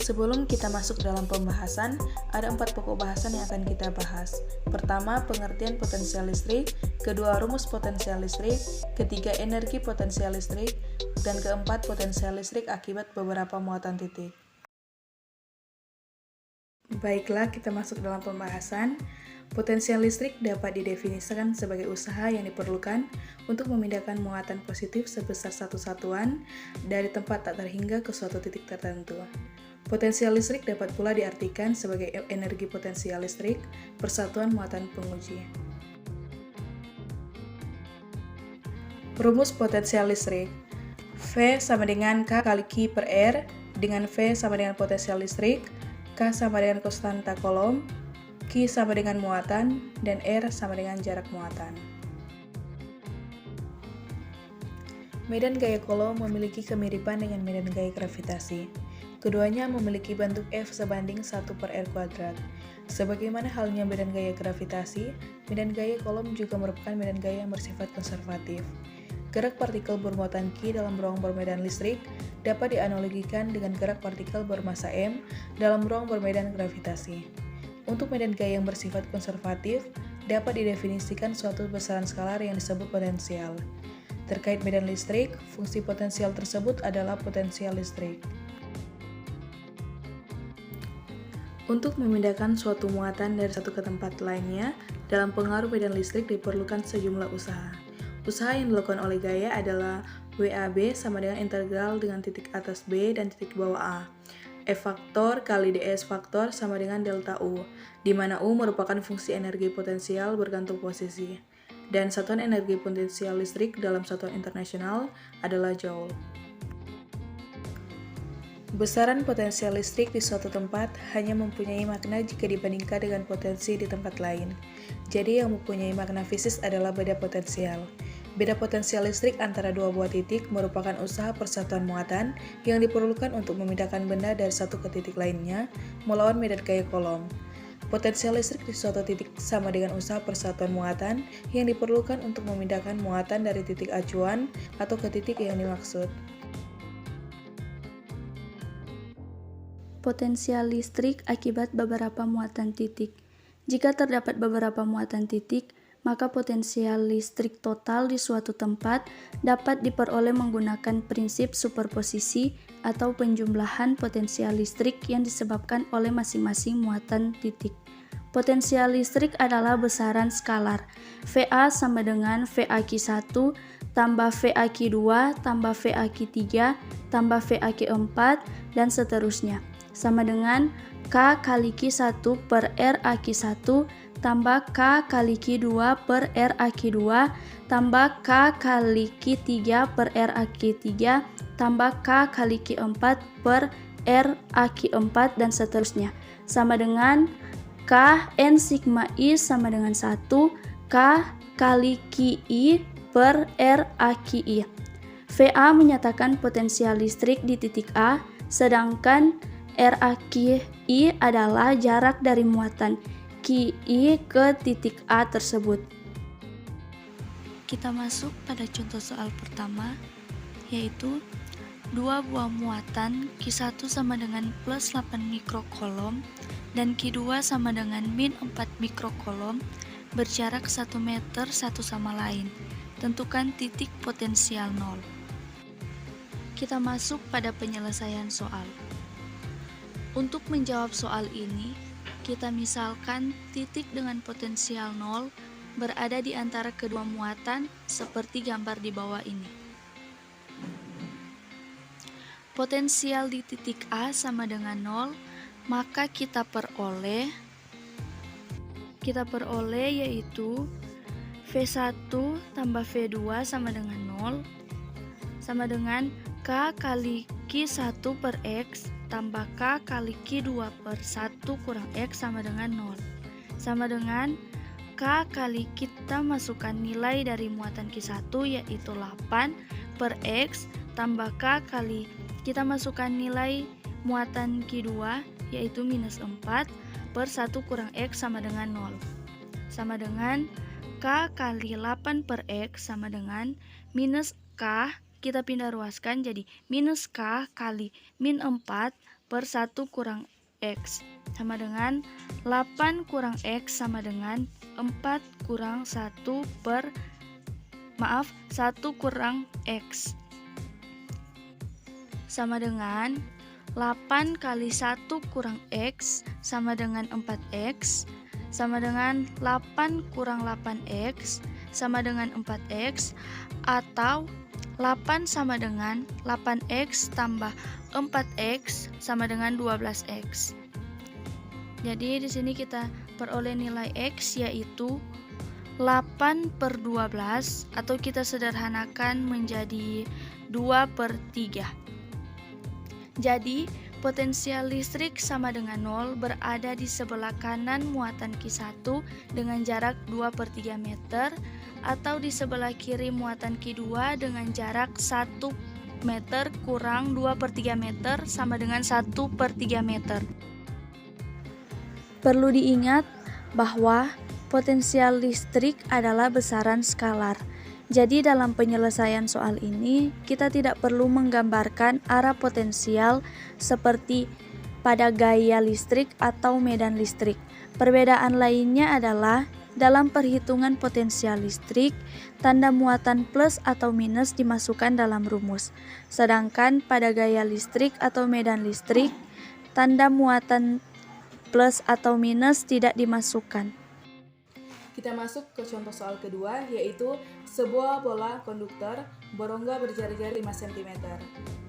Sebelum kita masuk dalam pembahasan, ada 4 pokok bahasan yang akan kita bahas. Pertama, pengertian potensial listrik. Kedua, rumus potensial listrik. Ketiga, energi potensial listrik. Dan keempat, potensial listrik akibat beberapa muatan titik. Baiklah, kita masuk dalam pembahasan. Potensial listrik dapat didefinisikan sebagai usaha yang diperlukan untuk memindahkan muatan positif sebesar satu satuan dari tempat tak terhingga ke suatu titik tertentu. Potensial listrik dapat pula diartikan sebagai energi potensial listrik, persatuan muatan penguji. Rumus potensial listrik. V sama dengan K kali Q per R, dengan V sama dengan potensial listrik, K sama dengan konstanta Coulomb, Q sama dengan muatan, dan R sama dengan jarak muatan. Medan gaya Coulomb memiliki kemiripan dengan medan gaya gravitasi. Keduanya memiliki bentuk F sebanding 1 per R kuadrat. Sebagaimana halnya medan gaya gravitasi, medan gaya Coulomb juga merupakan medan gaya yang bersifat konservatif. Gerak partikel bermuatan Q dalam ruang bermedan listrik dapat dianalogikan dengan gerak partikel bermassa M dalam ruang bermedan gravitasi. Untuk medan gaya yang bersifat konservatif, dapat didefinisikan suatu besaran skalar yang disebut potensial. Terkait medan listrik, fungsi potensial tersebut adalah potensial listrik. Untuk memindahkan suatu muatan dari satu ke tempat lainnya, dalam pengaruh medan listrik diperlukan sejumlah usaha. Usaha yang dilakukan oleh gaya adalah WAB sama dengan integral dengan titik atas B dan titik bawah A. F faktor kali ds faktor sama dengan delta U, di mana U merupakan fungsi energi potensial bergantung posisi, dan satuan energi potensial listrik dalam satuan internasional adalah joule. Besaran potensial listrik di suatu tempat hanya mempunyai makna jika dibandingkan dengan potensi di tempat lain. Jadi yang mempunyai makna fisik adalah beda potensial. Beda potensial listrik antara dua buah titik merupakan usaha persatuan muatan yang diperlukan untuk memindahkan benda dari satu ke titik lainnya melawan medan gaya Coulomb. Potensial listrik di suatu titik sama dengan usaha persatuan muatan yang diperlukan untuk memindahkan muatan dari titik acuan atau ke titik yang dimaksud. Potensial listrik akibat beberapa muatan titik. Jika terdapat beberapa muatan titik, maka potensial listrik total di suatu tempat dapat diperoleh menggunakan prinsip superposisi atau penjumlahan potensial listrik yang disebabkan oleh masing-masing muatan titik. Potensial listrik adalah besaran skalar. VA sama dengan VAQ1 tambah VAQ2 tambah VAQ3 tambah VAQ4 dan seterusnya, sama dengan K kali Q1 per R AQ1 tambah K kali Q2 per R AQ2 tambah K kali Q3 per R AQ3 tambah K kali Q4 per R AQ4 dan seterusnya, sama dengan K N sigma I sama dengan 1 K kali QI per R AQI. VA menyatakan potensial listrik di titik A, sedangkan RAQI adalah jarak dari muatan QI ke titik A tersebut. Kita masuk pada contoh soal pertama, yaitu dua buah muatan Q1 sama dengan plus 8 mikrocoulomb dan Q2 sama dengan min 4 mikrocoulomb berjarak 1 meter satu sama lain. Tentukan titik potensial 0. Kita masuk pada penyelesaian soal. Untuk menjawab soal ini, kita misalkan titik dengan potensial 0 berada di antara kedua muatan seperti gambar di bawah ini. Potensial di titik A sama dengan 0, maka kita peroleh yaitu V1 tambah V2 sama dengan 0 sama dengan K kali Q1 per X tambah K kali Q2 per 1 kurang X sama dengan 0. Sama dengan K kali kita masukkan nilai dari muatan Q1 yaitu 8 per X tambah K kali kita masukkan nilai muatan Q2 yaitu minus 4 per 1 kurang X sama dengan 0. Sama dengan K kali 8 per X sama dengan minus K, kita pindah ruaskan jadi minus K kali min 4 per 1 kurang X sama dengan 8 kurang X sama dengan 4 kurang 1 kurang X sama dengan 8 kali 1 kurang X sama dengan 4X sama dengan 8 kurang 8X sama dengan 4X, atau 8 sama dengan 8X tambah 4X sama dengan 12X. Jadi di sini kita peroleh nilai X yaitu 8/12 atau kita sederhanakan menjadi 2/3. Jadi potensial listrik sama dengan 0 berada di sebelah kanan muatan Q1 dengan jarak 2/3 meter, atau di sebelah kiri muatan Q2 dengan jarak 1 meter kurang 2/3 meter sama dengan 1/3 meter. Perlu diingat bahwa potensial listrik adalah besaran skalar. Jadi dalam penyelesaian soal ini, kita tidak perlu menggambarkan arah potensial seperti pada gaya listrik atau medan listrik. Perbedaan lainnya adalah dalam perhitungan potensial listrik, tanda muatan plus atau minus dimasukkan dalam rumus. Sedangkan pada gaya listrik atau medan listrik, tanda muatan plus atau minus tidak dimasukkan. Kita masuk ke contoh soal kedua, yaitu sebuah bola konduktor berongga berjari-jari 5 cm.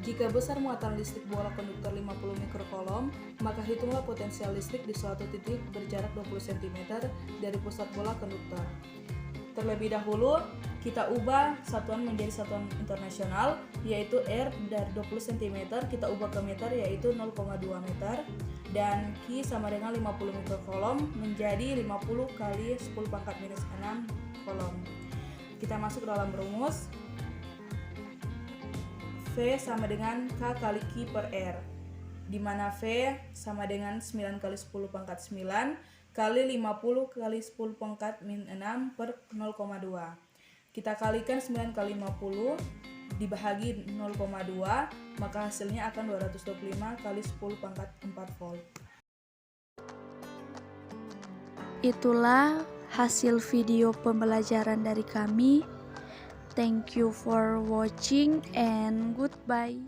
Jika besar muatan listrik bola konduktor 50 mikrocoulomb, maka hitunglah potensial listrik di suatu titik berjarak 20 cm dari pusat bola konduktor. Terlebih dahulu, kita ubah satuan menjadi satuan internasional, yaitu R dari 20 cm, kita ubah ke meter, yaitu 0,2 meter, dan Q sama dengan 50 mikrocoulomb menjadi 50 kali 10 pangkat minus 6 coulomb. Kita masuk dalam rumus. V sama dengan K kali Q per R, di mana V sama dengan 9 kali 10 pangkat 9 kali 50 kali 10 pangkat min 6 per 0,2. Kita kalikan 9 kali 50 dibahagi 0,2, maka hasilnya akan 225 kali 10 pangkat 4 volt. Itulah hasil video pembelajaran dari kami. Thank you for watching and goodbye.